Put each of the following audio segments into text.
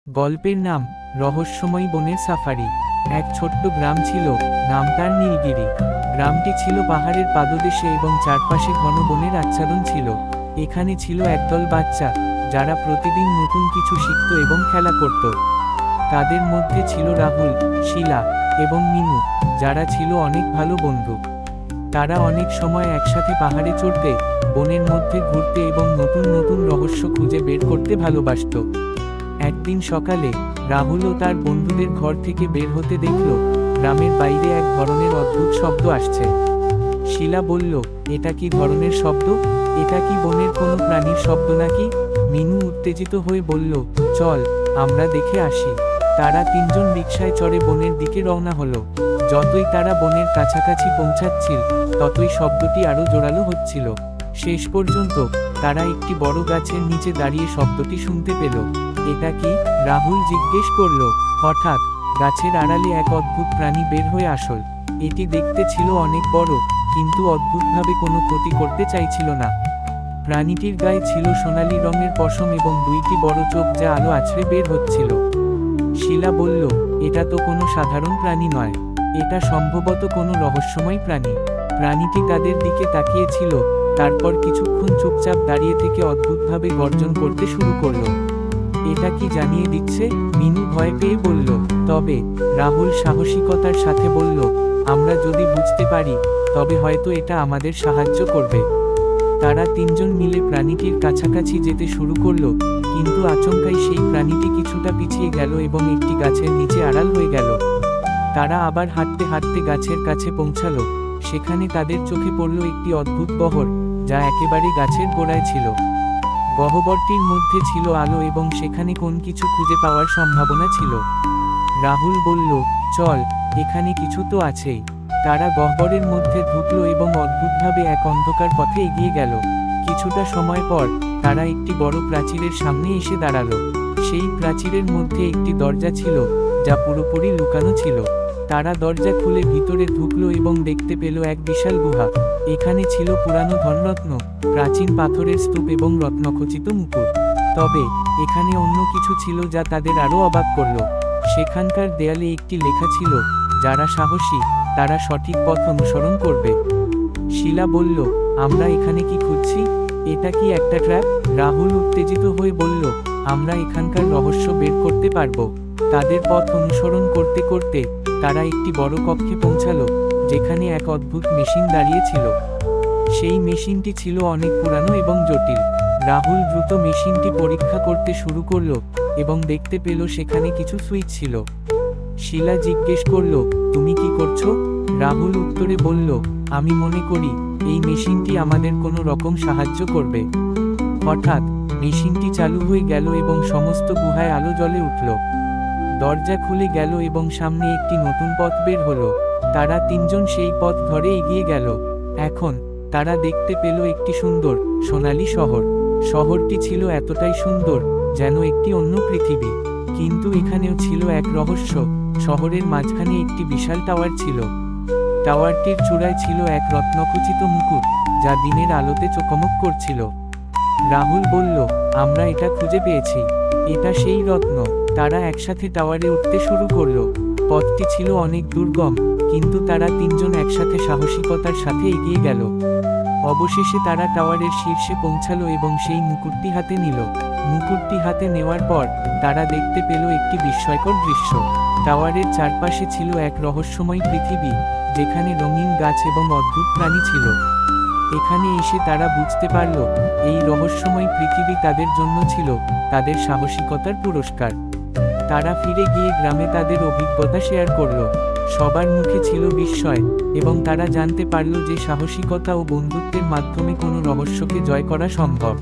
গল্পের নাম রহস্যময় বনের সাফারি। এক ছোট্ট গ্রাম ছিল, নাম তার নীলগিরি। গ্রামটি ছিল পাহাড়ের পাদদেশে এবং চারপাশে ঘন বনের আচ্ছাদন ছিল। এখানে ছিল একদল বাচ্চা, যারা প্রতিদিন নতুন কিছু শিখত এবং খেলা করত। তাদের মধ্যে ছিল রাহুল, শিলা এবং মিনু, যারা ছিল অনেক ভালো বন্ধু। তারা অনেক সময় একসাথে পাহাড়ে চড়তে, বনের মধ্যে ঘুরতে এবং নতুন নতুন রহস্য খুঁজে বের করতে ভালোবাসত। একদিন সকালে রাহুল ও তার বন্ধুদের ঘর থেকে বের হতে দেখল গ্রামের বাইরে এক ধরনের অদ্ভুত শব্দ আসছে। শিলা বলল, এটা কি ধরনের শব্দ? এটা কি বনের কোনো প্রাণীর শব্দ নাকি? মিনু উত্তেজিত হয়ে বলল, চল আমরা দেখে আসি। তারা তিনজন রিকশায় চড়ে বনের দিকে রওনা হলো। যতই তারা বনের কাছাকাছি পৌঁছাচ্ছিল, ততই শব্দটি আরো জোরালো হচ্ছিল। শেষ পর্যন্ত তারা একটি বড় গাছের নিচে দাঁড়িয়ে শব্দটি শুনতে পেল। এটা কি? রাহুল জিজ্ঞেস করল। হঠাৎ গাছের আড়ালে এক অদ্ভুত প্রাণী বের হয়ে আসল। এটি দেখতে ছিল অনেক বড়, কিন্তু অদ্ভুতভাবে কোনো ক্ষতি করতে চাইছিল না। প্রাণীটির গায়ে ছিল সোনালী রঙের পশম এবং দুইটি বড় চোখ যা আলো আছড়ে বের হচ্ছিল। শিলা বলল, এটা তো কোনো সাধারণ প্রাণী নয়, এটা সম্ভবত কোনো রহস্যময় প্রাণী। প্রাণীটি তাদের দিকে তাকিয়েছিল, তারপর কিছুক্ষণ চুপচাপ দাঁড়িয়ে থেকে অদ্ভুতভাবে গর্জন করতে শুরু করলো। এটা কি জানিয়ে দিচ্ছে? মিনু ভয় পেয়ে বলল। তবে রাহুল সাহসিকতার সাথে বলল, আমরা যদি বুঝতে পারি, তবে হয়তো এটা আমাদের সাহায্য করবে। তারা তিনজন মিলে প্রাণীটির কাছাকাছি যেতে শুরু করলো, কিন্তু আচমকাই সেই প্রাণীটি কিছুটা পিছিয়ে গেল এবং একটি গাছের নিচে আড়াল হয়ে গেল। তারা আবার হাঁটতে হাঁটতে গাছের কাছে পৌঁছালো। সেখানে তাদের চোখে পড়ল একটি অদ্ভুত গহ্বর, যা একেবারে গাছের গোড়ায় ছিল। গহ্বরটির মধ্যে ছিল আলো এবং সেখানে কোন কিছু খুঁজে পাওয়ার সম্ভাবনা ছিল। রাহুল বলল, চল, এখানে কিছু তো আছেই। তারা গহ্বরের মধ্যে ঢুকলো এবং অদ্ভুতভাবে এক অন্ধকার পথে এগিয়ে গেল। কিছুটা সময় পর তারা একটি বড় প্রাচীরের সামনে এসে দাঁড়ালো। সেই প্রাচীরের মধ্যে একটি দরজা ছিল, যা পুরোপুরি লুকানো ছিল। তারা দরজা খুলে ভিতরে ঢুকলো এবং দেখতে পেল এক বিশাল গুহা। এখানে ছিল পুরানো ধনরত্ন, প্রাচীন পাথরের স্তূপ এবং রত্নখচিত মুকুট। তবে এখানে অন্য কিছু ছিল যা তাদের আরও অবাক করল। সেখানকার দেয়ালে একটি লেখা ছিল, যারা সাহসী, তারা সঠিক পথ অনুসরণ করবে। শিলা বলল, আমরা এখানে কি খুঁজছি? এটা কি একটা ট্র্যাপ? রাহুল উত্তেজিত হয়ে বলল, আমরা এখানকার রহস্য বের করতে পারবো। তাদের পথ অনুসরণ করতে করতে তারা একটি বড় কক্ষে পৌঁছালো, যেখানে এক অদ্ভুত মেশিন দাঁড়িয়ে ছিল। সেই মেশিনটি ছিল অনেক পুরানো এবং জটিল। রাহুল দ্রুত মেশিনটি পরীক্ষা করতে শুরু করল এবং দেখতে পেল সেখানে কিছু সুইচ ছিল। শিলা জিজ্ঞেস করল, তুমি কি করছো? রাহুল উত্তরে বলল, আমি মনে করি এই মেশিনটি আমাদের কোনো রকম সাহায্য করবে। হঠাৎ মেশিনটি চালু হয়ে গেল এবং সমস্ত গুহায় আলো জ্বলে উঠল। দরজা খুলে গেল এবং সামনে একটি নতুন পথ বের হলো। তারা তিনজন সেই পথ ধরে এগিয়ে গেল। এখন তারা দেখতে পেল একটি সুন্দর, সোনালী শহর। শহরটি ছিল এতটাই সুন্দর, যেন একটি অন্য পৃথিবী। কিন্তু এখানেও ছিল এক রহস্য। শহরের মাঝখানে একটি বিশাল টাওয়ার ছিল। টাওয়ারটির চূড়ায় ছিল এক রত্নখচিত মুকুট, যা দিনের আলোতে চকমক করছিল। রাহুল বলল, আমরা এটা খুঁজে পেয়েছি, এটা সেই রত্ন। তারা একসাথে টাওয়ারে উঠতে শুরু করলো। পথটি ছিল অনেক দুর্গম, কিন্তু তারা তিনজন একসাথে সাহসিকতার সাথে এগিয়ে গেল। অবশেষে তারা টাওয়ারের শীর্ষে পৌঁছালো এবং সেই মুকুটটি হাতে নিল। মুকুটটি হাতে নেওয়ার পর তারা দেখতে পেল একটি বিস্ময়কর দৃশ্য। টাওয়ারের চারপাশে ছিল এক রহস্যময় পৃথিবী, যেখানে রঙিন গাছ এবং অদ্ভুত প্রাণী ছিল। এখানে এসে তারা বুঝতে পারল, এই রহস্যময় পৃথিবী তাদের জন্য ছিল তাদের সাহসিকতার পুরস্কার। তারা ফিরে গিয়ে গ্রামে তাদের অভিজ্ঞতা শেয়ার করল। সবার মুখে ছিল বিস্ময়, এবং তারা জানতে পারল যে সাহসিকতা ও বন্ধুত্বের মাধ্যমে কোনো রহস্যকে জয় করা সম্ভব।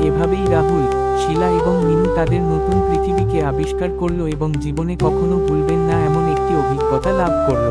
এভাবেই রাহুল, শিলা এবং মিনু তাদের নতুন পৃথিবীকে আবিষ্কার করল এবং জীবনে কখনো ভুলবেন না এমন একটি অভিজ্ঞতা লাভ করল।